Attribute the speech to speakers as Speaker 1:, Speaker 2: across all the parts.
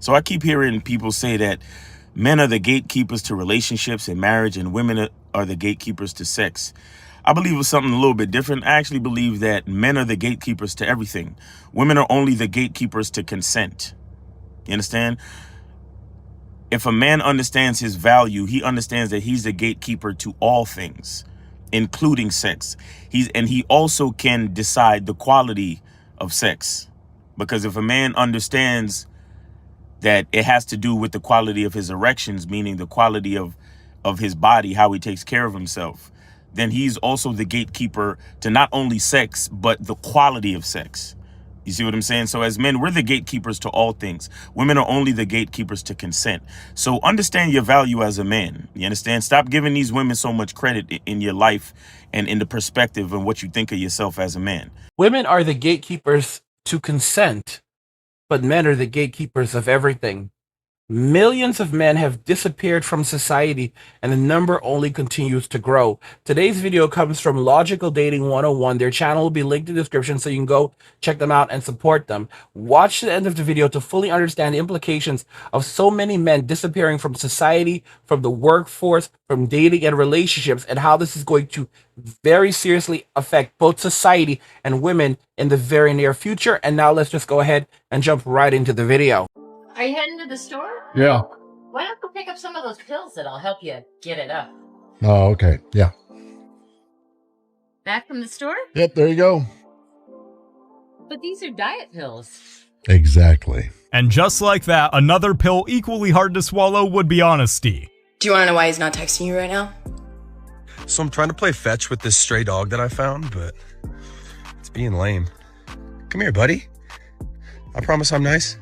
Speaker 1: So I keep hearing people say that men are the gatekeepers to relationships and marriage, and women are the gatekeepers to sex. I believe it's something a little bit different. I actually believe that men are the gatekeepers to everything. Women are only the gatekeepers to consent. You understand? If a man understands his value, he understands that he's the gatekeeper to all things, including sex. He also can decide the quality of sex. Because if a man understands that it has to do with the quality of his erections, meaning the quality of his body, how he takes care of himself, then he's also the gatekeeper to not only sex, but the quality of sex. You see what I'm saying? So as men, we're the gatekeepers to all things. Women are only the gatekeepers to consent. So understand your value as a man. You understand? Stop giving these women so much credit in your life and in the perspective of what you think of yourself as a man.
Speaker 2: Women are the gatekeepers to consent, but men are the gatekeepers of everything. Millions of men have disappeared from society, and the number only continues to grow. Today's video comes from Logical Dating 101. Their channel will be linked in the description, so you can go check them out and support them. Watch the end of the video to fully understand the implications of so many men disappearing from society, from the workforce, from dating and relationships, and how this is going to very seriously affect both society and women in the very near future. And now let's just go ahead and jump right into the video.
Speaker 3: Are you heading to the store?
Speaker 4: Yeah.
Speaker 3: Why don't you pick up some of those pills that'll help you get it up?
Speaker 4: Oh, okay. Yeah.
Speaker 3: Back from the store?
Speaker 4: Yep, there you go.
Speaker 3: But these are diet pills.
Speaker 4: Exactly.
Speaker 5: And just like that, another pill equally hard to swallow would be honesty.
Speaker 6: Do you want to know why he's not texting you right now?
Speaker 7: So I'm trying to play fetch with this stray dog that I found, but it's being lame. Come here, buddy. I promise I'm nice.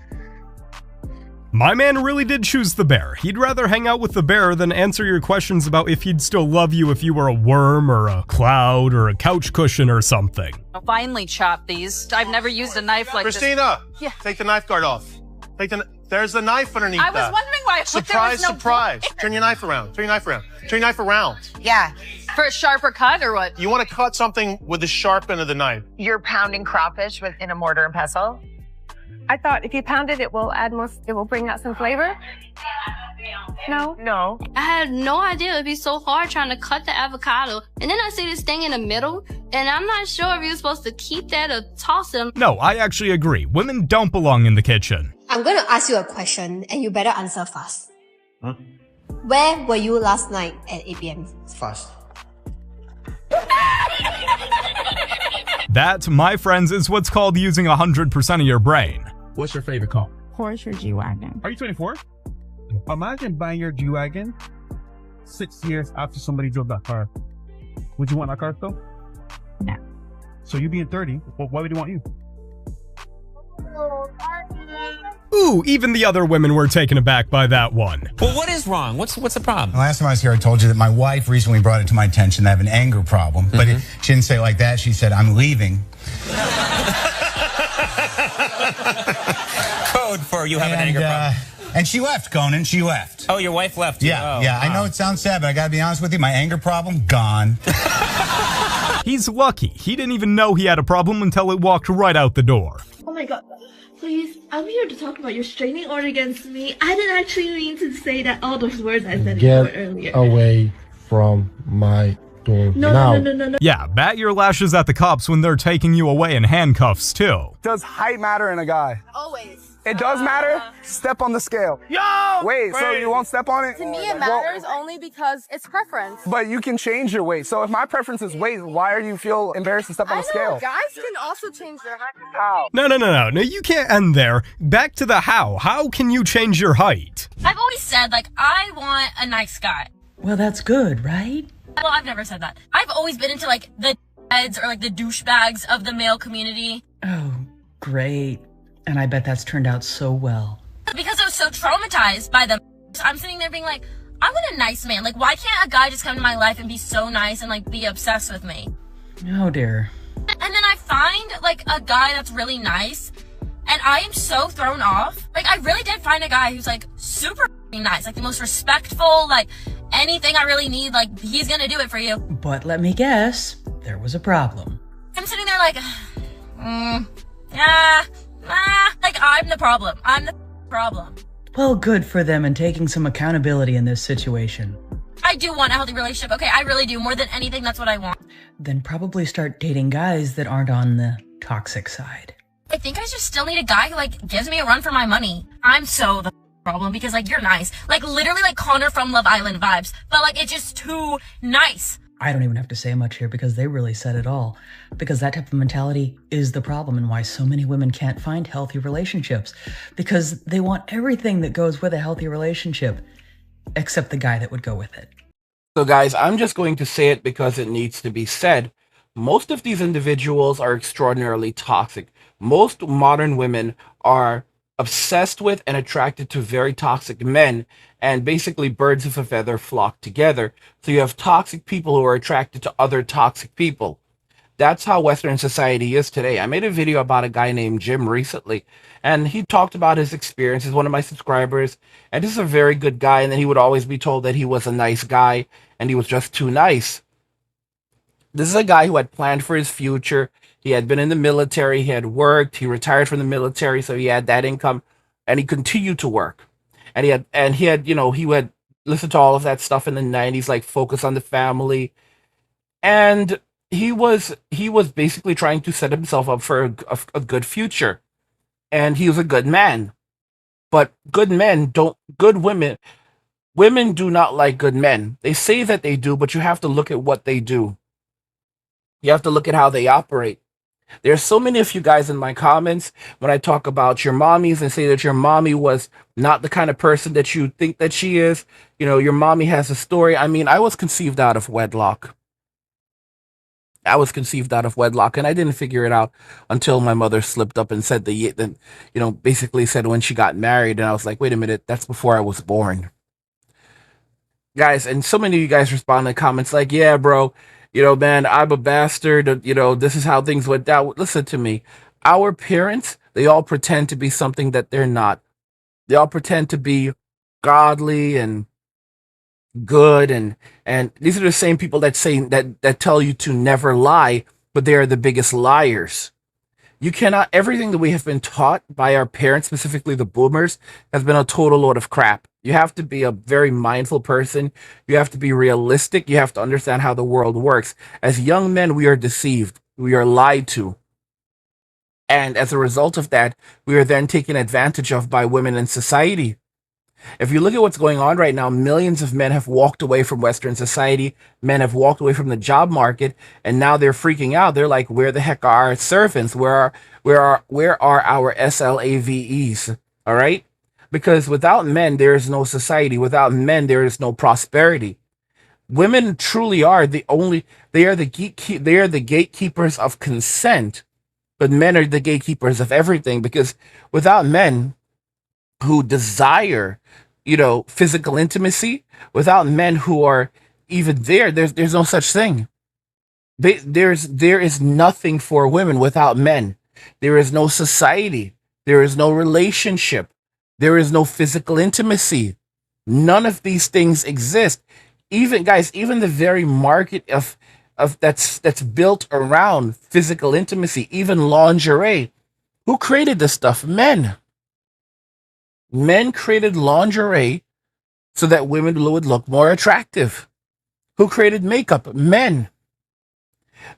Speaker 5: My man really did choose the bear. He'd rather hang out with the bear than answer your questions about if he'd still love you if you were a worm or a cloud or a couch cushion or something.
Speaker 8: I'll finally chop these. I've never used a knife like
Speaker 9: Christina,
Speaker 8: this. Yeah.
Speaker 9: take the knife guard off. There's the knife underneath
Speaker 8: I
Speaker 9: that.
Speaker 8: was wondering why.
Speaker 9: Surprise,
Speaker 8: there was no
Speaker 9: surprise. Turn your knife around. Turn your knife around. Turn your knife around.
Speaker 6: Yeah.
Speaker 8: For a sharper cut or what?
Speaker 9: You want to cut something with the sharp end of the knife.
Speaker 10: You're pounding crawfish in a mortar and pestle?
Speaker 11: I thought if you pound it, it will bring out some flavor. No?
Speaker 10: No.
Speaker 12: I had no idea it'd be so hard trying to cut the avocado. And then I see this thing in the middle, and I'm not sure if you're supposed to keep that or toss them.
Speaker 5: No, I actually agree. Women don't belong in the kitchen.
Speaker 13: I'm going to ask you a question, and you better answer fast.
Speaker 9: Huh?
Speaker 13: Where were you last night at 8 p.m.?
Speaker 9: Fast.
Speaker 5: That, my friends, is what's called using 100% of your brain.
Speaker 2: What's your favorite car?
Speaker 11: Porsche or G-Wagon?
Speaker 2: Are you 24? Imagine buying your G-Wagon 6 years after somebody drove that car. Would you want that car still?
Speaker 11: No.
Speaker 2: So you being 30, well, why would you want you?
Speaker 5: Ooh, even the other women were taken aback by that one.
Speaker 14: Well, what is wrong? What's the problem?
Speaker 15: Last time I was here, I told you that my wife recently brought it to my attention that I have an anger problem. But she didn't say it like that. She said, I'm leaving.
Speaker 14: Code for you have an anger problem.
Speaker 15: And she left, Conan. She left.
Speaker 14: Oh, your wife left you.
Speaker 15: Yeah,
Speaker 14: oh,
Speaker 15: yeah.
Speaker 14: wow.
Speaker 15: I know it sounds sad, but I gotta be honest with you. My anger problem, gone.
Speaker 5: He's lucky. He didn't even know he had a problem until it walked right out the door.
Speaker 16: Oh my god. Please, I'm here to talk about your restraining order against me. I didn't actually mean to say that all those words I said earlier.
Speaker 4: Get away from my door now.
Speaker 16: No.
Speaker 5: Yeah, bat your lashes at the cops when they're taking you away in handcuffs, too.
Speaker 17: Does height matter in a guy?
Speaker 12: Always.
Speaker 17: It does matter? Step on the scale.
Speaker 9: Yo!
Speaker 17: Wait, so you won't step on it?
Speaker 11: To me, it matters only because it's preference.
Speaker 17: But you can change your weight. So if my preference is weight, why do you feel embarrassed to step on the scale?
Speaker 11: Guys can also change their height.
Speaker 17: How?
Speaker 5: No, you can't end there. Back to the how. How can you change your height?
Speaker 12: I've always said, like, I want a nice guy.
Speaker 6: Well, that's good, right?
Speaker 12: Well, I've never said that. I've always been into, like, the heads or, like, the douchebags of the male community.
Speaker 6: Oh, great. And I bet that's turned out so well.
Speaker 12: Because I was so traumatized by them. I'm sitting there being like, I want a nice man. Like, why can't a guy just come to my life and be so nice and, like, be obsessed with me?
Speaker 6: Oh, dear.
Speaker 12: And then I find, like, a guy that's really nice, and I am so thrown off. Like, I really did find a guy who's, like, super nice. Like, the most respectful, like, anything I really need, like, he's gonna do it for you.
Speaker 6: But let me guess, there was a problem.
Speaker 12: I'm sitting there like, like, I'm the problem. I'm the problem.
Speaker 6: Well, good for them and taking some accountability in this situation.
Speaker 12: I do want a healthy relationship. Okay, I really do. More than anything, that's what I want.
Speaker 6: Then probably start dating guys that aren't on the toxic side.
Speaker 12: I think I just still need a guy who, like, gives me a run for my money. I'm so the problem because, like, you're nice. Like, literally, like, Connor from Love Island vibes. But, like, it's just too nice.
Speaker 6: I don't even have to say much here because they really said it all. Because that type of mentality is the problem and why so many women can't find healthy relationships. Because they want everything that goes with a healthy relationship, except the guy that would go with it.
Speaker 2: So guys, I'm just going to say it because it needs to be said. Most of these individuals are extraordinarily toxic. Most modern women are obsessed with and attracted to very toxic men, and basically birds of a feather flock together. So you have toxic people who are attracted to other toxic people. That's how Western society is today. I made a video about a guy named Jim recently, and he talked about his experience. He's one of my subscribers, and this is a very good guy, and then he would always be told that he was a nice guy, and he was just too nice. This is a guy who had planned for his future. He had been in the military, he had worked, he retired from the military, so he had that income, and he continued to work. And he had, you know, he would listen to all of that stuff in the 90s, like focus on the family. And he was basically trying to set himself up for a good future. And he was a good man. But good women do not like good men. They say that they do, but you have to look at what they do. You have to look at how they operate. There's so many of you guys in my comments when I talk about your mommies and say that your mommy was not the kind of person that you think that she is. You know, your mommy has a story. I mean, I was conceived out of wedlock. I was conceived out of wedlock, and I didn't figure it out until my mother slipped up and said basically said when she got married, and I was like, wait a minute, that's before I was born. Guys, and so many of you guys respond in the comments like, yeah, bro, you know, man, I'm a bastard. You know, this is how things went down. Listen to me. Our parents, they all pretend to be something that they're not. They all pretend to be godly and good, and these are the same people that say that tell you to never lie, but they are the biggest liars. You cannot, everything that we have been taught by our parents, specifically the boomers, has been a total load of crap. You have to be a very mindful person. You have to be realistic. You have to understand how the world works. As young men, we are deceived. We are lied to. And as a result of that, we are then taken advantage of by women in society. If you look at what's going on right now, millions of men have walked away from Western society. Men have walked away from the job market, and now they're freaking out. They're like, where the heck are our servants? Where are our SLAVEs? All right? Because without men, there is no society. Without men, there is no prosperity. Women truly are they are the gatekeepers of consent, but men are the gatekeepers of everything, because without men who desire, you know, physical intimacy, without men who are even there's no such thing. There is nothing for women without men. There is no society. There is no relationship. There is no physical intimacy. None of these things exist. Even the very market of that's built around physical intimacy, even lingerie. Who created this stuff? Men. Men created lingerie so that women would look more attractive. Who created makeup? Men.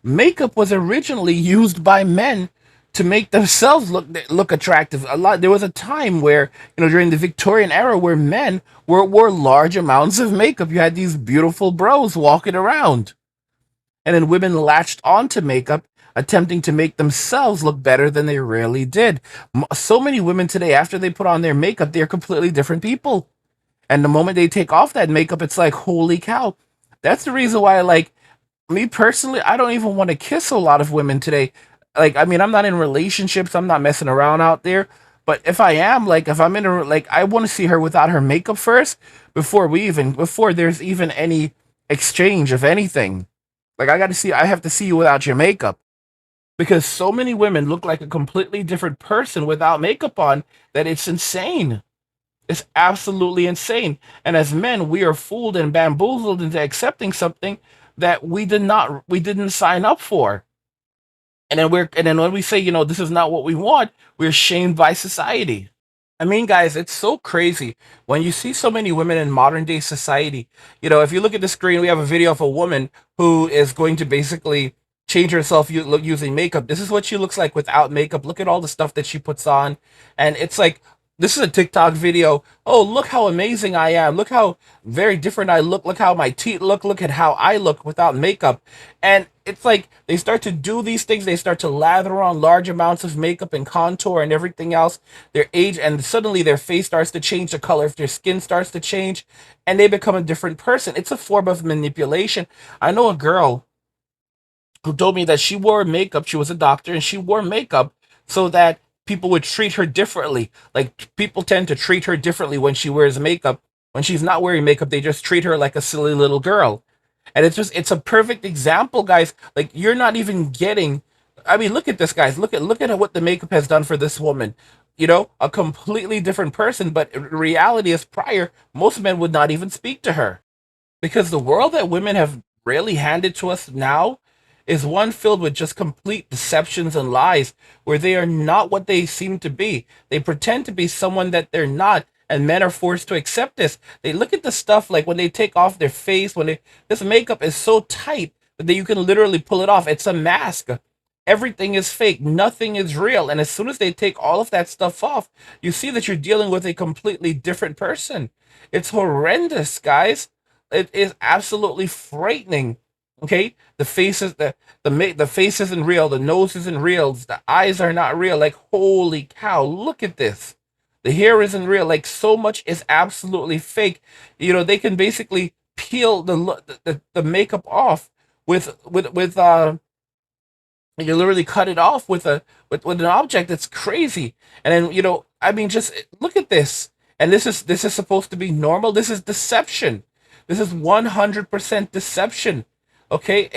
Speaker 2: Makeup was originally used by men to make themselves look attractive. There was a time where, you know, during the Victorian era, where men wore large amounts of makeup. You had these beautiful bros walking around, and then women latched onto makeup, attempting to make themselves look better than they really did. So many women today, after they put on their makeup, they're completely different people. And the moment they take off that makeup, it's like, holy cow. That's the reason why, like, me personally, I don't even want to kiss a lot of women today. Like, I mean, I'm not in relationships. I'm not messing around out there. But if I am, like, if I'm in a, like, I want to see her without her makeup first before there's even any exchange of anything. Like, I have to see you without your makeup. Because so many women look like a completely different person without makeup on that it's insane. It's absolutely insane. And as men, we are fooled and bamboozled into accepting something that we didn't sign up for. And then when we say, you know, this is not what we want, we're shamed by society. I mean, guys, it's so crazy when you see so many women in modern day society. You know, if you look at the screen, we have a video of a woman who is going to basically change herself using makeup. This is what she looks like without makeup. Look at all the stuff that she puts on. And it's like, this is a TikTok video. Oh, look how amazing I am. Look how very different I look. Look how my teeth look. Look at how I look without makeup. And it's like they start to do these things. They start to lather on large amounts of makeup and contour and everything else. Their age, and suddenly their face starts to change the color. If their skin starts to change, and they become a different person. It's a form of manipulation. I know a girl who told me that she wore makeup. She was a doctor, and she wore makeup so that people would treat her differently. Like, people tend to treat her differently when she wears makeup. When she's not wearing makeup, they just treat her like a silly little girl. And it's a perfect example, guys. Like, you're not even getting, I mean, look at this, guys. Look at what the makeup has done for this woman. You know, a completely different person, but reality is prior, most men would not even speak to her. Because the world that women have really handed to us now is one filled with just complete deceptions and lies, where they are not what they seem to be. They pretend to be someone that they're not, and men are forced to accept this. They look at the stuff like when they take off their face, this makeup is so tight that you can literally pull it off. It's a mask. Everything is fake. Nothing is real. And as soon as they take all of that stuff off, you see that you're dealing with a completely different person. It's horrendous, guys. It is absolutely frightening. Okay, the face isn't real, the nose isn't real, the eyes are not real. Like, holy cow, look at this. The hair isn't real. Like, so much is absolutely fake. You know, they can basically peel the makeup off with you literally cut it off with an object. That's crazy. And then, you know, I mean, just look at this. And this is supposed to be normal. This is deception. This is 100% deception. Okay,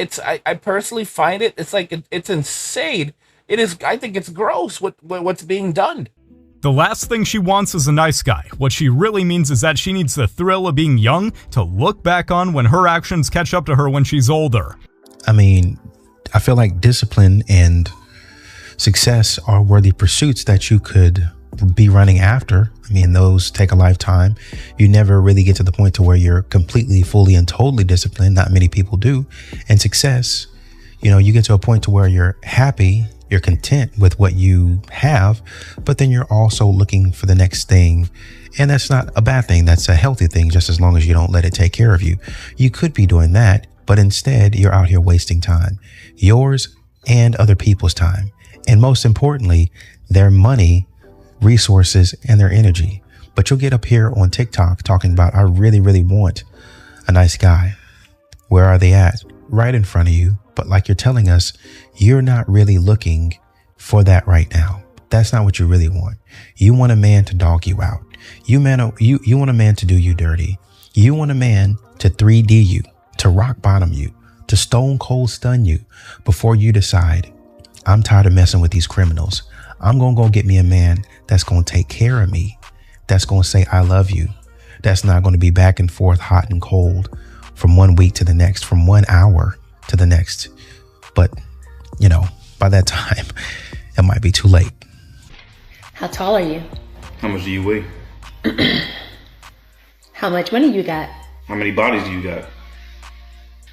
Speaker 2: I personally find it's like it's insane. It is. I think it's gross what's being done.
Speaker 5: The last thing she wants is a nice guy. What she really means is that she needs the thrill of being young to look back on when her actions catch up to her when she's older.
Speaker 18: I mean, I feel like discipline and success are worthy pursuits that you could be running after. I mean, those take a lifetime. You never really get to the point to where you're completely, fully, and totally disciplined. Not many people do. And success, you know, you get to a point to where you're happy, you're content with what you have, but then you're also looking for the next thing. And that's not a bad thing. That's a healthy thing, just as long as you don't let it take care of you. You could be doing that, but instead you're out here wasting time, yours and other people's time. And most importantly, their money, resources, and their energy. But you'll get up here on TikTok talking about, I really, really want a nice guy. Where are they at? Right in front of you. But like you're telling us, you're not really looking for that right now. That's not what you really want. You want a man to dog you out. You want a man to do you dirty. You want a man to 3D you, to rock bottom you, to stone cold stun you before you decide, I'm tired of messing with these criminals. I'm going to go get me a man that's going to take care of me. That's going to say, I love you. That's not going to be back and forth, hot and cold, from 1 week to the next, from 1 hour to the next. But, you know, by that time, it might be too late.
Speaker 19: How tall are you?
Speaker 1: How much do you weigh?
Speaker 19: How much money you got?
Speaker 1: How many bodies do you got?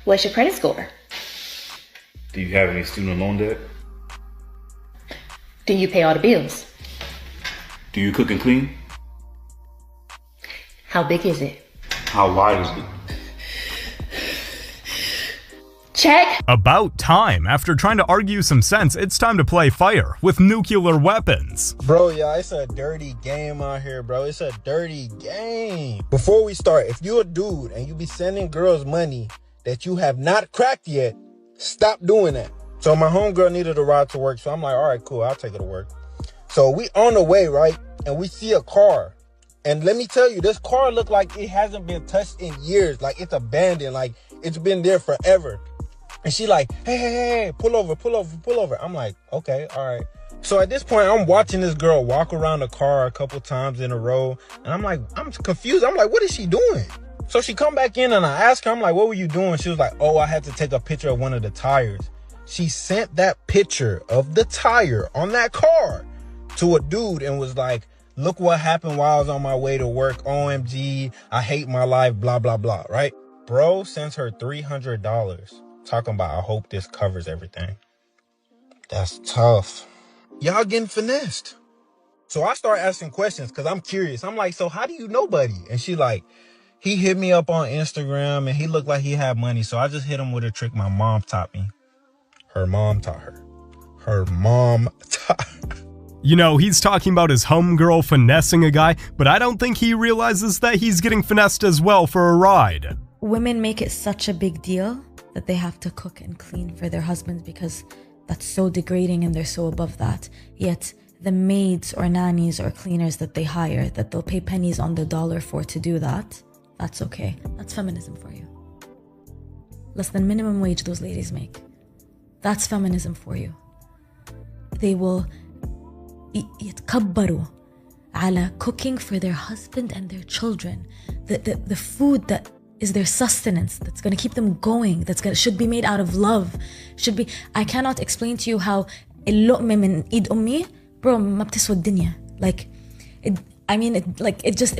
Speaker 19: What's your credit score?
Speaker 1: Do you have any student loan debt?
Speaker 19: Do you pay all the bills?
Speaker 1: Do you cook and clean?
Speaker 19: How big is it?
Speaker 1: How wide is it?
Speaker 19: Check.
Speaker 5: About time. After trying to argue some sense, it's time to play fire with nuclear weapons.
Speaker 20: Bro, yeah, it's a dirty game out here, bro. It's a dirty game. Before we start, if you're a dude and you be sending girls money that you have not cracked yet, stop doing that. So my homegirl needed a ride to work, so I'm like, all right, cool, I'll take her to work. So we on the way, right? And we see a car. And let me tell you, this car looked like it hasn't been touched in years. Like, it's abandoned. Like, it's been there forever. And she like, hey, pull over. I'm like, okay, all right. So at this point, I'm watching this girl walk around the car a couple times in a row. And I'm like, I'm confused. I'm like, what is she doing? So she come back in and I asked her, I'm like, what were you doing? She was like, oh, I had to take a picture of one of the tires. She sent that picture of the tire on that car to a dude and was like, look what happened while I was on my way to work. OMG, I hate my life, blah, blah, blah, right? Bro sends her $300 talking about, I hope this covers everything. That's tough. Y'all getting finessed. So I start asking questions because I'm curious. I'm like, so how do you know Buddy? And she like, he hit me up on Instagram and he looked like he had money. So I just hit him with a trick my mom taught me. Her mom taught her. Her mom taught her.
Speaker 5: You know, he's talking about his homegirl finessing a guy, but I don't think he realizes that he's getting finessed as well for a ride.
Speaker 21: Women make it such a big deal that they have to cook and clean for their husbands because that's so degrading and they're so above that. Yet the maids or nannies or cleaners that they hire, that they'll pay pennies on the dollar for to do that, that's okay. That's feminism for you. Less than minimum wage those ladies make. That's feminism for you. They will يتكبروا على cooking for their husband and their children. The food that is their sustenance, that's going to keep them going, should be made out of love. I cannot explain to you how اللقمة من إيد أمي bro ما بتسوى الدنيا. It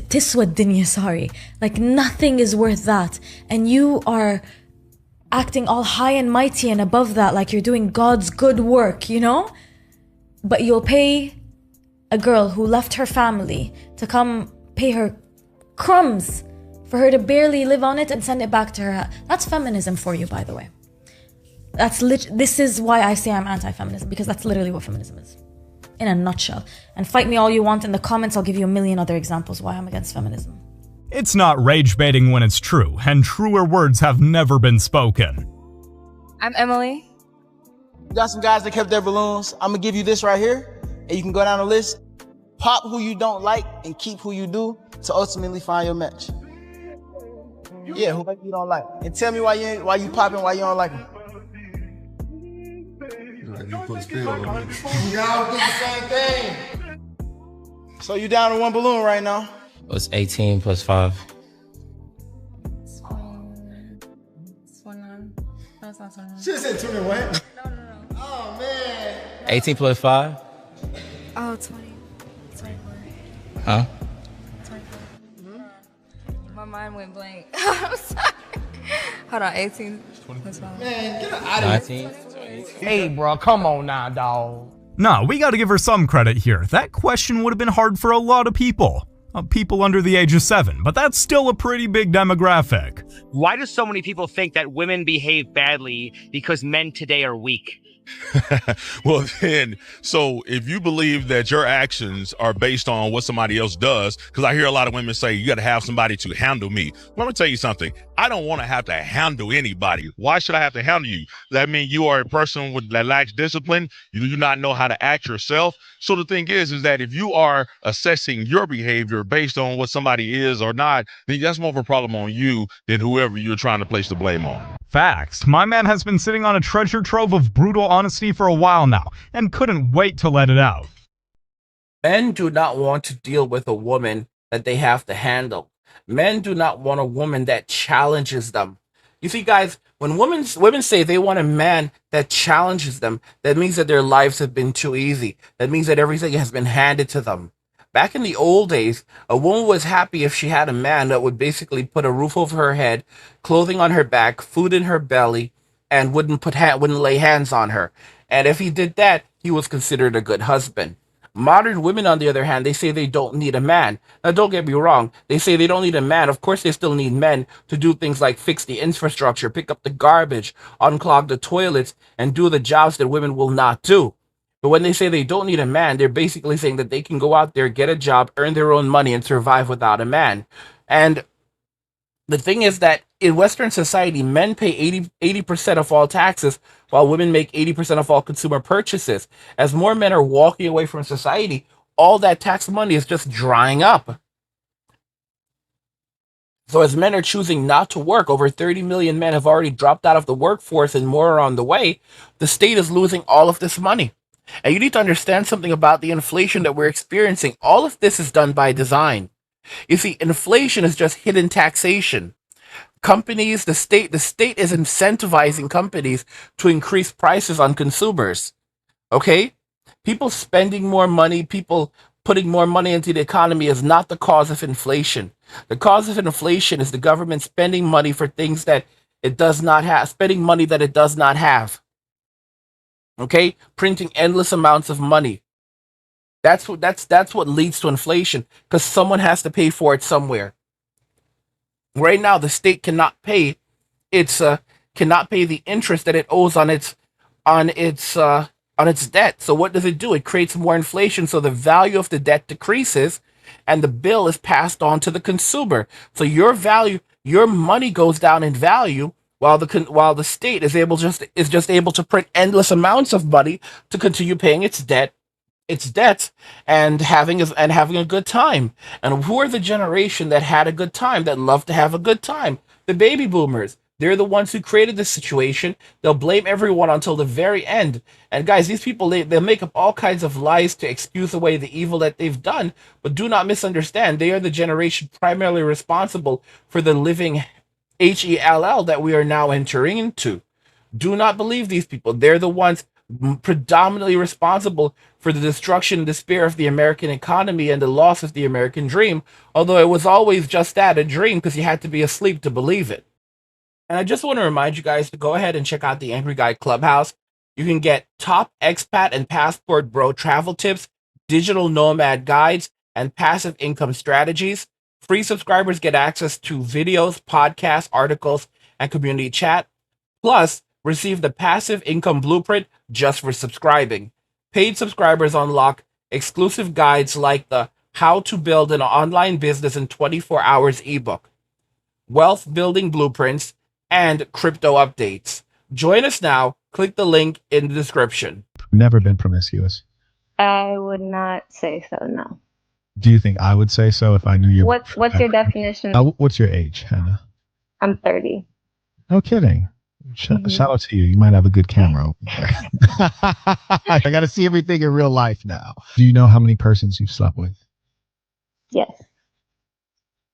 Speaker 21: بتسوى الدنيا, sorry. Like nothing is worth that. And you are acting all high and mighty and above that like you're doing God's good work, you know? But you'll pay a girl who left her family to come pay her crumbs for her to barely live on it and send it back to her. That's feminism for you, by the way. This is why I say I'm anti-feminism, because that's literally what feminism is. In a nutshell. And fight me all you want in the comments, I'll give you a million other examples why I'm against feminism.
Speaker 5: It's not rage baiting when it's true, and truer words have never been spoken.
Speaker 22: I'm Emily.
Speaker 23: You got some guys that kept their balloons. I'm gonna give you this right here, and you can go down the list, pop who you don't like, and keep who you do to ultimately find your match. Yeah, who you don't like, and tell me why you popping, why you don't like them.
Speaker 20: You put a spell on me. Y'all do the same thing.
Speaker 23: So you down to one balloon right now?
Speaker 14: It's 18 plus 5.
Speaker 22: 29. No, it's not 29.
Speaker 20: She said 21. No. Oh, man.
Speaker 14: 18 plus 5?
Speaker 22: Oh, 20. 24.
Speaker 14: Huh?
Speaker 22: 24. My mind went blank. I'm sorry. Hold on, 18 plus 5.
Speaker 20: Man, get out of here.
Speaker 14: 19?
Speaker 2: Hey, bro, come on now, dog.
Speaker 5: Nah, we gotta give her some credit here. That question would have been hard for a lot of people. People under the age of 7, but that's still a pretty big demographic.
Speaker 24: Why do so many people think that women behave badly because men today are weak?
Speaker 25: Well, then, so if you believe that your actions are based on what somebody else does, because I hear a lot of women say, you got to have somebody to handle me. Well, let me tell you something. I don't want to have to handle anybody. Why should I have to handle you? That means you are a person that lacks discipline. You do not know how to act yourself. So the thing is that if you are assessing your behavior based on what somebody is or not, then that's more of a problem on you than whoever you're trying to place the blame on.
Speaker 5: Facts. My man has been sitting on a treasure trove of brutal honesty for a while now, and couldn't wait to let it out.
Speaker 2: Men do not want to deal with a woman that they have to handle. Men do not want a woman that challenges them. You see, guys, when women say they want a man that challenges them, that means that their lives have been too easy. That means that everything has been handed to them. Back in the old days, a woman was happy if she had a man that would basically put a roof over her head, clothing on her back, food in her belly, and wouldn't lay hands on her. And if he did that, he was considered a good husband. Modern women, on the other hand, they say they don't need a man. Now, don't get me wrong. They say they don't need a man. Of course, they still need men to do things like fix the infrastructure, pick up the garbage, unclog the toilets, and do the jobs that women will not do. But when they say they don't need a man, they're basically saying that they can go out there, get a job, earn their own money, and survive without a man. And the thing is that in Western society, men pay 80% of all taxes, while women make 80% of all consumer purchases. As more men are walking away from society, all that tax money is just drying up. So as men are choosing not to work, over 30 million men have already dropped out of the workforce and more are on the way. The state is losing all of this money. And you need to understand something about the inflation that we're experiencing. All of this is done by design. You see, inflation is just hidden taxation. Companies, the state is incentivizing companies to increase prices on consumers. Okay? People spending more money, people putting more money into the economy is not the cause of inflation. The cause of inflation is the government spending money for things that it does not have, spending money that it does not have. Okay? Printing endless amounts of money. That's what leads to inflation, because someone has to pay for it somewhere. Right now, the state cannot pay the interest that it owes on its debt. So what does it do? It creates more inflation, so the value of the debt decreases, and the bill is passed on to the consumer. So your money goes down in value, while the state is just able to print endless amounts of money to continue paying its debts and having a good time. And who are the generation that had a good time, that loved to have a good time? The baby boomers. They're the ones who created this situation. They'll blame everyone until the very end. And guys, these people, they'll make up all kinds of lies to excuse away the evil that they've done. But do not misunderstand. They are the generation primarily responsible for the living HELL that we are now entering into. Do not believe these people. They're the ones predominantly responsible for the destruction and despair of the American economy and the loss of the American dream, although it was always just that, a dream, because you had to be asleep to believe it. And I just want to remind you guys to go ahead and check out the Angry Guy Clubhouse. You can get top expat and passport bro travel tips, digital nomad guides, and passive income strategies. Free subscribers get access to videos, podcasts, articles, and community chat. Plus, receive the passive income blueprint just for subscribing. Paid subscribers unlock exclusive guides like the How to Build an Online Business in 24 Hours ebook, wealth building blueprints, and crypto updates. Join us now. Click the link in the description.
Speaker 3: Never been promiscuous.
Speaker 7: I would not say so, no.
Speaker 3: Do you think I would say so if I knew you?
Speaker 7: What's your definition?
Speaker 3: What's your age, Hannah?
Speaker 7: I'm 30.
Speaker 3: No kidding. Shout out to you. You might have a good camera over there. I got to see everything in real life now. Do you know how many persons you've slept with?
Speaker 7: Yes.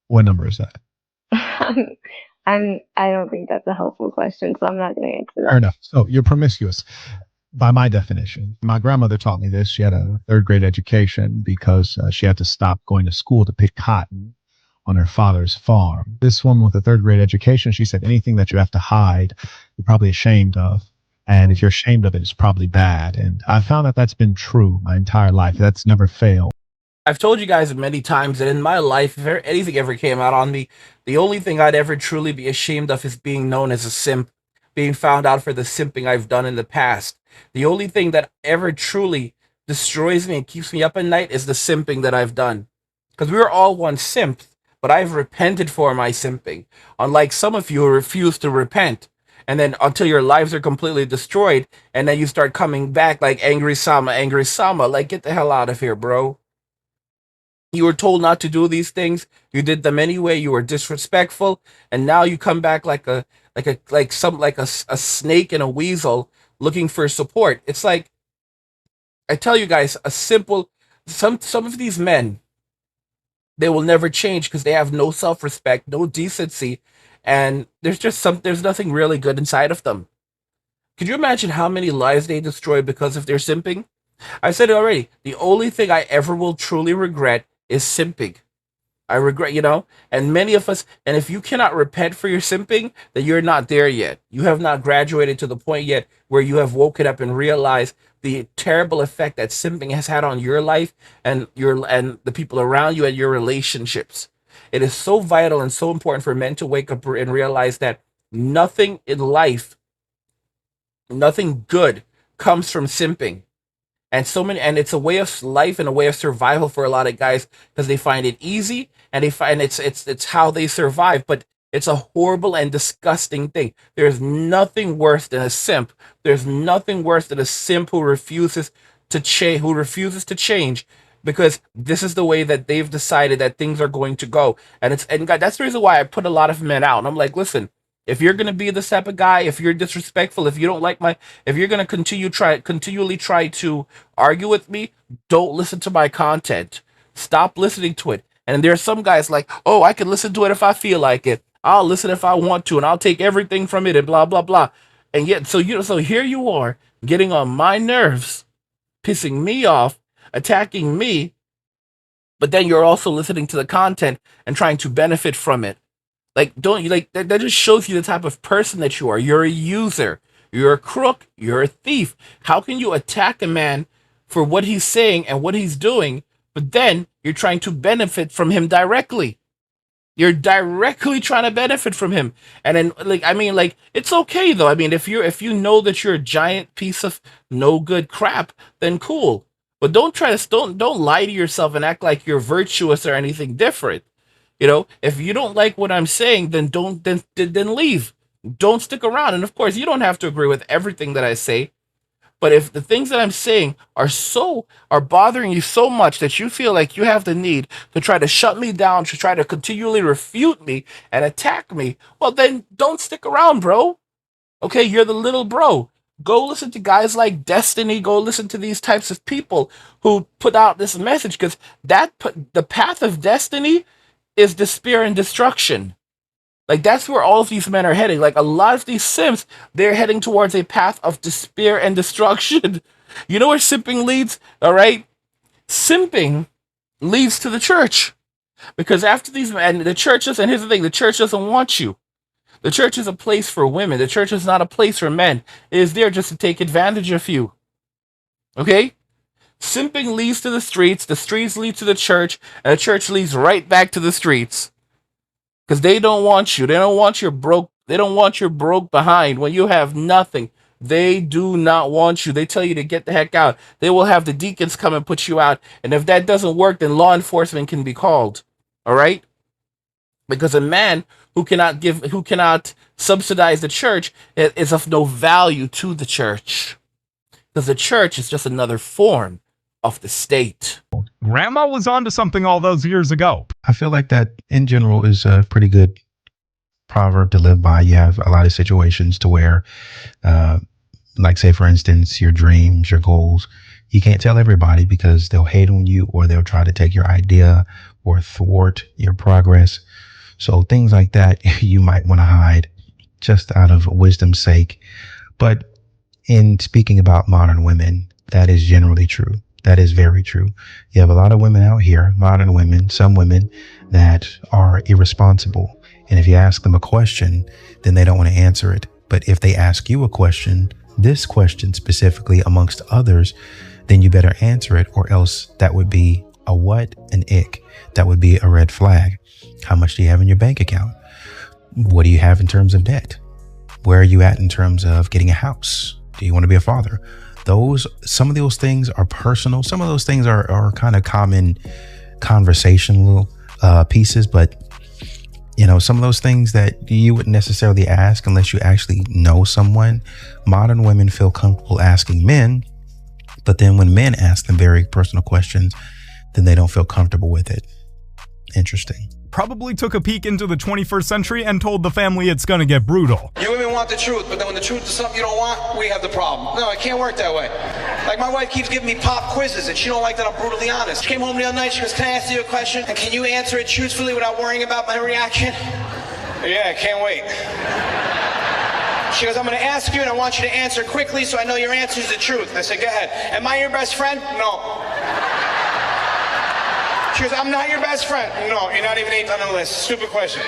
Speaker 3: What number is that?
Speaker 7: I don't think that's a helpful question, so I'm not going to answer that.
Speaker 3: Fair enough. So you're promiscuous. By my definition, my grandmother taught me this. She had a third grade education because she had to stop going to school to pick cotton on her father's farm. This woman with a third grade education, she said anything that you have to hide, you're probably ashamed of. And if you're ashamed of it, it's probably bad. And I found that that's been true my entire life. That's never failed.
Speaker 2: I've told you guys many times that in my life, if anything ever came out on me, the only thing I'd ever truly be ashamed of is being known as a simp, being found out for the simping I've done in the past. The only thing that ever truly destroys me and keeps me up at night is the simping that I've done. Because we were all once simped, but I've repented for my simping. Unlike some of you who refuse to repent. And then until your lives are completely destroyed, and then you start coming back like angry Sama. Like, get the hell out of here, bro. You were told not to do these things. You did them anyway. You were disrespectful, and now you come back like a snake and a weasel looking for support. It's like, I tell you guys, some of these men, they will never change because they have no self-respect, no decency, and there's nothing really good inside of them. Could you imagine how many lives they destroy because of their simping? I said it already. The only thing I ever will truly regret is simping. I regret, and many of us, and if you cannot repent for your simping, then you're not there yet. You have not graduated to the point yet where you have woken up and realized the terrible effect that simping has had on your life and the people around you and your relationships. It is so vital and so important for men to wake up and realize that nothing in life, nothing good comes from simping. And it's a way of life and a way of survival for a lot of guys because they find it easy and they find it's how they survive. But it's a horrible and disgusting thing. There's nothing worse than a simp. There's nothing worse than a simp who refuses to change because this is the way that they've decided that things are going to go. And God, that's the reason why I put a lot of men out. And I'm like, listen, if you're going to be this type of guy, if you're disrespectful, if you don't like if you're going to continually try to argue with me, don't listen to my content. Stop listening to it. And there are some guys like, oh, I can listen to it if I feel like it. I'll listen if I want to, and I'll take everything from it and blah, blah, blah. And yet, so here you are getting on my nerves, pissing me off, attacking me, but then you're also listening to the content and trying to benefit from it. Like, don't you like that? That just shows you the type of person that you are. You're a user. You're a crook. You're a thief. How can you attack a man for what he's saying and what he's doing, but then you're trying to benefit from him directly? You're directly trying to benefit from him. And then, like, I mean, like, it's okay though. I mean, if you know that you're a giant piece of no good crap, then cool. But don't lie to yourself and act like you're virtuous or anything different. You know, if you don't like what I'm saying, then then leave. Don't stick around. And of course, you don't have to agree with everything that I say. But if the things that I'm saying are bothering you so much that you feel like you have the need to try to shut me down, to try to continually refute me and attack me, well, then don't stick around, bro. Okay, you're the little bro. Go listen to guys like Destiny. Go listen to these types of people who put out this message, because the path of destiny is despair and destruction. Like, that's where all of these men are heading. Like, a lot of these simps, they're heading towards a path of despair and destruction. You know where simping leads? All right? Simping leads to the church. Because after these men, the churches, and here's the thing, the church doesn't want you. The church is a place for women. The church is not a place for men. It is there just to take advantage of you. Okay? Simping leads to the streets lead to the church, and the church leads right back to the streets. Because they don't want you. They don't want your broke behind when you have nothing. They do not want you. They tell you to get the heck out. They will have the deacons come and put you out. And if that doesn't work, then law enforcement can be called. All right? Because a man who cannot subsidize the church is of no value to the church. Because the church is just another form of the state.
Speaker 5: Grandma was onto something all those years ago.
Speaker 18: I feel like that in general is a pretty good proverb to live by. You have a lot of situations to where, like say for instance, your dreams, your goals, you can't tell everybody because they'll hate on you or they'll try to take your idea or thwart your progress. So things like that, you might want to hide just out of wisdom's sake. But in speaking about modern women, that is generally true. That is very true. You have a lot of women out here, modern women, some women that are irresponsible. And if you ask them a question, then they don't want to answer it. But if they ask you a question, this question specifically amongst others, then you better answer it, or else that would be a what? An ick. That would be a red flag. How much do you have in your bank account? What do you have in terms of debt? Where are you at in terms of getting a house? Do you want to be a father? Some of those things are personal. Some of those things are kind of common conversational pieces, but you know, some of those things that you wouldn't necessarily ask unless you actually know someone. Modern women feel comfortable asking men, but then when men ask them very personal questions, then they don't feel comfortable with it. Interesting.
Speaker 5: Probably took a peek into the 21st century and told the family it's gonna get brutal.
Speaker 4: You women want the truth, but then when the truth is something you don't want, we have the problem. No, it can't work that way. Like, my wife keeps giving me pop quizzes, and she don't like that I'm brutally honest. She came home the other night, she goes, "Can I ask you a question? And can you answer it truthfully without worrying about my reaction?" Yeah, I can't wait. She goes, "I'm gonna ask you, and I want you to answer quickly so I know your answer is the truth." I said, "Go ahead. Am I your best friend?" "No." She goes, "I'm not your best friend." "No, you're not even 8th on the list." Stupid question.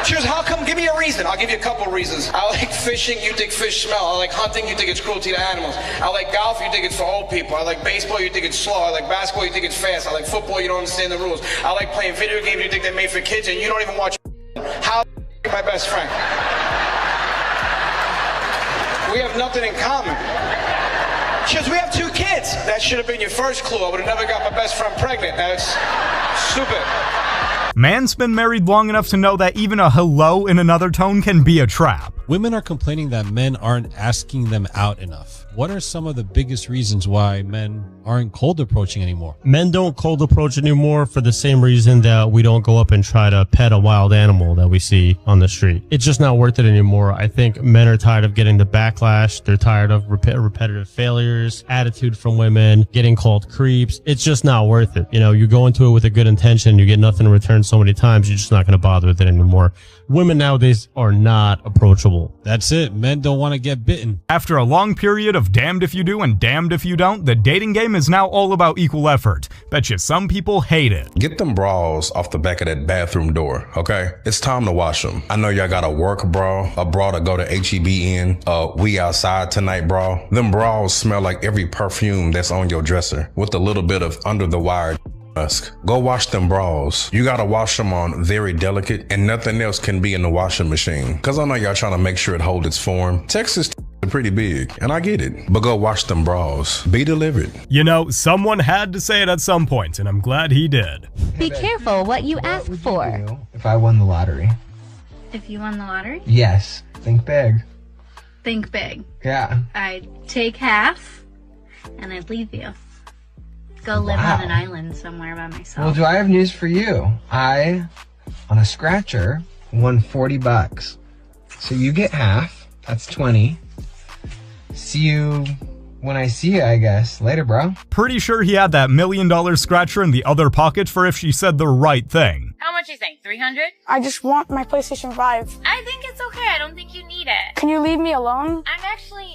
Speaker 4: She goes, "How come? Give me a reason." "I'll give you a couple reasons. I like fishing, you think fish smell. I like hunting, you think it's cruelty to animals. I like golf, you think it's for old people. I like baseball, you think it's slow. I like basketball, you think it's fast. I like football, you don't understand the rules. I like playing video games, you think they're made for kids, and you don't even watch. How are you my best friend?" We have nothing in common. She goes, "We have 2 kids." That should have been your first clue. I would have never got my best friend pregnant. That's stupid.
Speaker 5: Man's been married long enough to know that even a hello in another tone can be a trap.
Speaker 8: Women are complaining that men aren't asking them out enough. What are some of the biggest reasons why men aren't cold approaching anymore?
Speaker 10: Men don't cold approach anymore for the same reason that we don't go up and try to pet a wild animal that we see on the street. It's just not worth it anymore. I think men are tired of getting the backlash. They're tired of repetitive failures, attitude from women, getting called creeps. It's just not worth it. You know, you go into it with a good intention, you get nothing in return so many times, you're just not going to bother with it anymore. Women nowadays are not approachable.
Speaker 8: That's it. Men don't want to get bitten.
Speaker 5: After a long period of damned if you do and damned if you don't, the dating game feminism is now all about equal effort. Betcha some people hate it.
Speaker 9: Get them bras off the back of that bathroom door, okay? It's time to wash them. I know y'all got a work bra, a bra to go to HEB in, we outside tonight bra. Them bras smell like every perfume that's on your dresser with a little bit of under the wire musk. Go wash them bras. You gotta wash them on very delicate and nothing else can be in the washing machine. Cause I know y'all trying to make sure it holds its form. Texas are pretty big and I get it, but go wash them bras. Be delivered.
Speaker 5: You know, someone had to say it at some point, and I'm glad he did.
Speaker 11: Be careful what you ask for.
Speaker 13: If I won the lottery.
Speaker 11: If you won the lottery?
Speaker 13: Yes. Think big.
Speaker 11: Think big.
Speaker 13: Yeah.
Speaker 11: I'd take half and I'd leave you. Go live on an island somewhere by myself.
Speaker 13: Well, do I have news for you? I, on a scratcher, won $40. So you get half. That's 20. See you when I see you, I guess. Later, bro.
Speaker 5: Pretty sure he had that $1 million scratcher in the other pocket for if she said the right thing.
Speaker 12: How much you think? 300?
Speaker 15: I just want my PlayStation 5.
Speaker 12: I think it's okay. I don't think you need it.
Speaker 15: Can you leave me alone?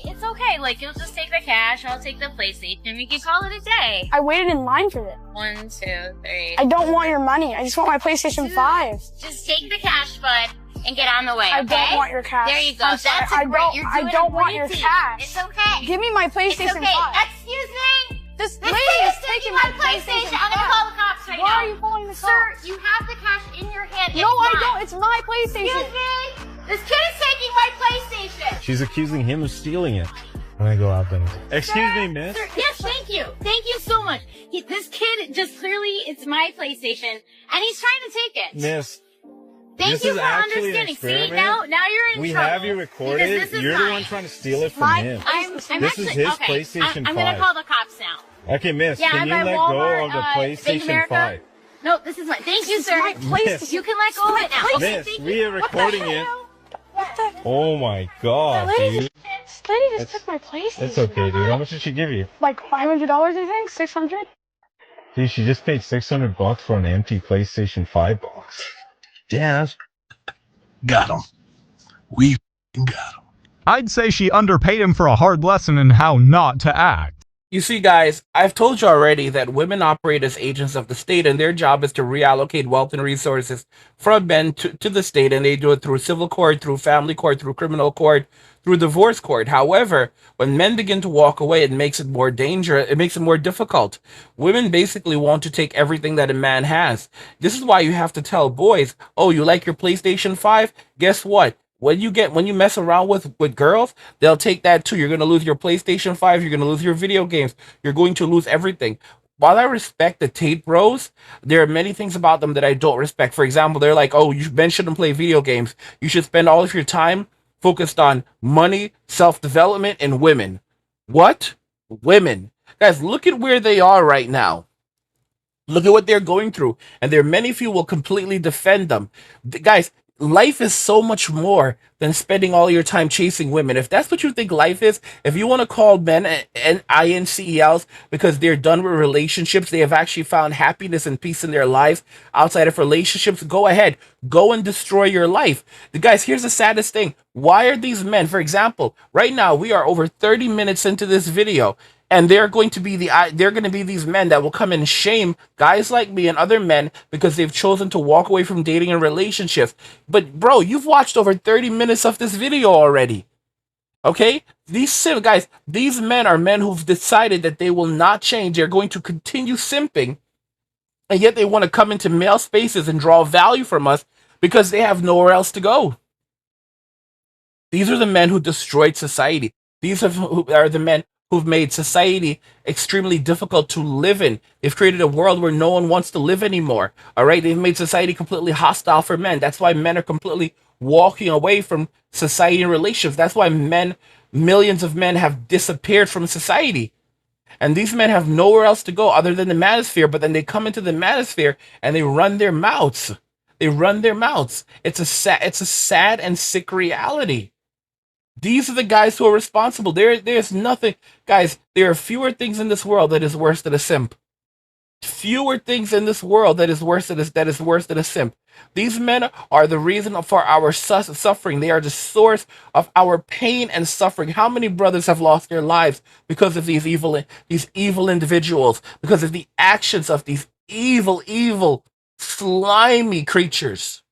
Speaker 12: It's okay. Like, you'll just take the cash, I'll take the PlayStation, we can call it a day.
Speaker 15: I waited in line for this.
Speaker 12: 1, 2, 3.
Speaker 15: I don't want your money. I just want my PlayStation 5.
Speaker 12: Just take the cash, bud, and get on the way, okay?
Speaker 15: I don't want your cash.
Speaker 12: There you go.
Speaker 15: I'm sorry.
Speaker 12: That's great.
Speaker 15: I don't want your cash.
Speaker 12: It's okay.
Speaker 15: Give me my PlayStation 5.
Speaker 12: It's okay. Excuse me?
Speaker 15: This
Speaker 12: lady
Speaker 15: is
Speaker 12: taking my PlayStation. I'm gonna call the cops right now.
Speaker 15: Why are you calling the cops?
Speaker 12: Sir, you have the cash in your hand.
Speaker 15: No, I don't. It's my PlayStation.
Speaker 12: Excuse me? This kid is taking my PlayStation.
Speaker 16: She's accusing him of stealing it. I'm gonna go out there. Excuse me, miss.
Speaker 12: Sir, yes, thank you. Thank you so much. This kid just clearly, it's my PlayStation, and he's trying to take it.
Speaker 16: Miss.
Speaker 12: Thank you for understanding. See, now you're in
Speaker 16: we
Speaker 12: trouble.
Speaker 16: We have you recorded. You're the one trying to steal it from him.
Speaker 12: This
Speaker 16: is his PlayStation 5.
Speaker 12: I'm gonna call the cops now.
Speaker 16: Okay, miss, can you let go of the PlayStation 5?
Speaker 12: No, this is my. Thank you, sir.
Speaker 16: Miss.
Speaker 12: You can let go of it now.
Speaker 16: Miss, we are recording it. Oh my god, dude.
Speaker 15: This lady just took my PlayStation.
Speaker 16: It's okay, dude. How much did she give you?
Speaker 15: Like $500, I think? 600?
Speaker 16: Dude, she just paid $600 for an empty PlayStation 5 box.
Speaker 26: Yeah, got him. We got him.
Speaker 5: I'd say she underpaid him for a hard lesson in how not to act.
Speaker 2: You see, guys, I've told you already that women operate as agents of the state, and their job is to reallocate wealth and resources from men to the state, and they do it through civil court, through family court, through criminal court, through divorce court. However, when men begin to walk away, it makes it more dangerous. It makes it more difficult. Women basically want to take everything that a man has. This is why you have to tell boys, oh, you like your PlayStation 5? Guess what? When you mess around with girls, they'll take that too. You're going to lose your PlayStation 5. You're going to lose your video games. You're going to lose everything. While I respect the Tate Bros, there are many things about them that I don't respect. For example, they're like, oh, men shouldn't play video games. You should spend all of your time focused on money, self-development, and women. What? Women. Guys, look at where they are right now. Look at what they're going through. And there are many of you will completely defend them. Guys, life is so much more than spending all your time chasing women. If that's what you think life is, if you want to call men and INCELs because they're done with relationships, they have actually found happiness and peace in their lives outside of relationships, go ahead. Go and destroy your life. Guys, here's the saddest thing. Why are these men, for example, right now we are over 30 minutes into this video, and they're going to be these men that will come and shame guys like me and other men because they've chosen to walk away from dating and relationships. But bro, you've watched over 30 minutes of this video already. Okay? These men are men who've decided that they will not change. They're going to continue simping, and yet they want to come into male spaces and draw value from us because they have nowhere else to go. These are the men who destroyed society. These are the men who've made society extremely difficult to live in. They've created a world where no one wants to live anymore. All right? They've made society completely hostile for men. That's why men are completely walking away from society and relationships. That's why millions of men have disappeared from society. And these men have nowhere else to go other than the manosphere, but then they come into the manosphere and they run their mouths. They run their mouths. It's a sad and sick reality. These are the guys who are responsible. There's nothing, guys, there are fewer things in this world that is worse than a simp. fewer things in this world that is worse than a simp. These men are the reason for our suffering. They are the source of our pain and suffering. How many brothers have lost their lives because of these evil individuals, because of the actions of these evil, slimy creatures?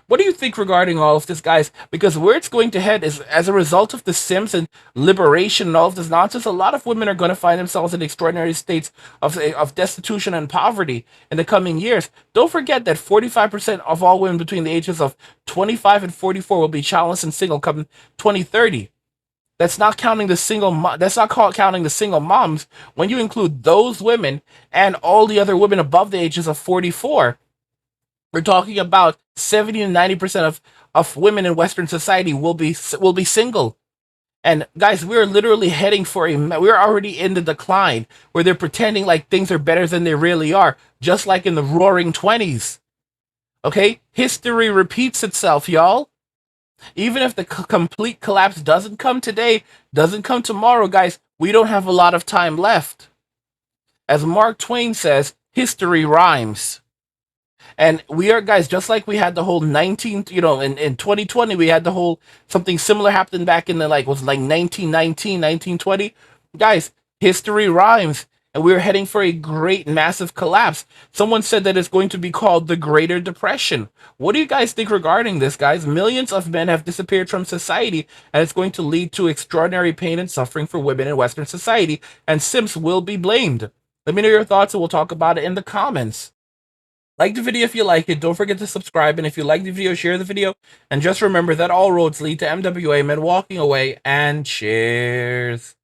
Speaker 2: What do you think regarding all of this, guys? Because where it's going to head is, as a result of the Sims and liberation and all of this nonsense, a lot of women are going to find themselves in extraordinary states of destitution and poverty in the coming years. Don't forget that 45% of all women between the ages of 25 and 44 will be childless and single come 2030. That's not counting the counting the single moms. When you include those women and all the other women above the ages of 44, we're talking about 70 to 90% of women in Western society will be single. And guys, we're literally heading for we're already in the decline where they're pretending like things are better than they really are, just like in the roaring 20s. Okay? History repeats itself, y'all. Even if the complete collapse doesn't come today, doesn't come tomorrow, guys, we don't have a lot of time left. As Mark Twain says, history rhymes. And we are, guys, just like we had the whole in 2020, we had the whole, something similar happened back in the, 1919, 1920. Guys, history rhymes, and we're heading for a great, massive collapse. Someone said that it's going to be called the Greater Depression. What do you guys think regarding this, guys? Millions of men have disappeared from society, and it's going to lead to extraordinary pain and suffering for women in Western society, and simps will be blamed. Let me know your thoughts, and we'll talk about it in the comments. Like the video if you like it. Don't forget to subscribe. And if you like the video, share the video. And just remember that all roads lead to MWA, men walking away. And cheers.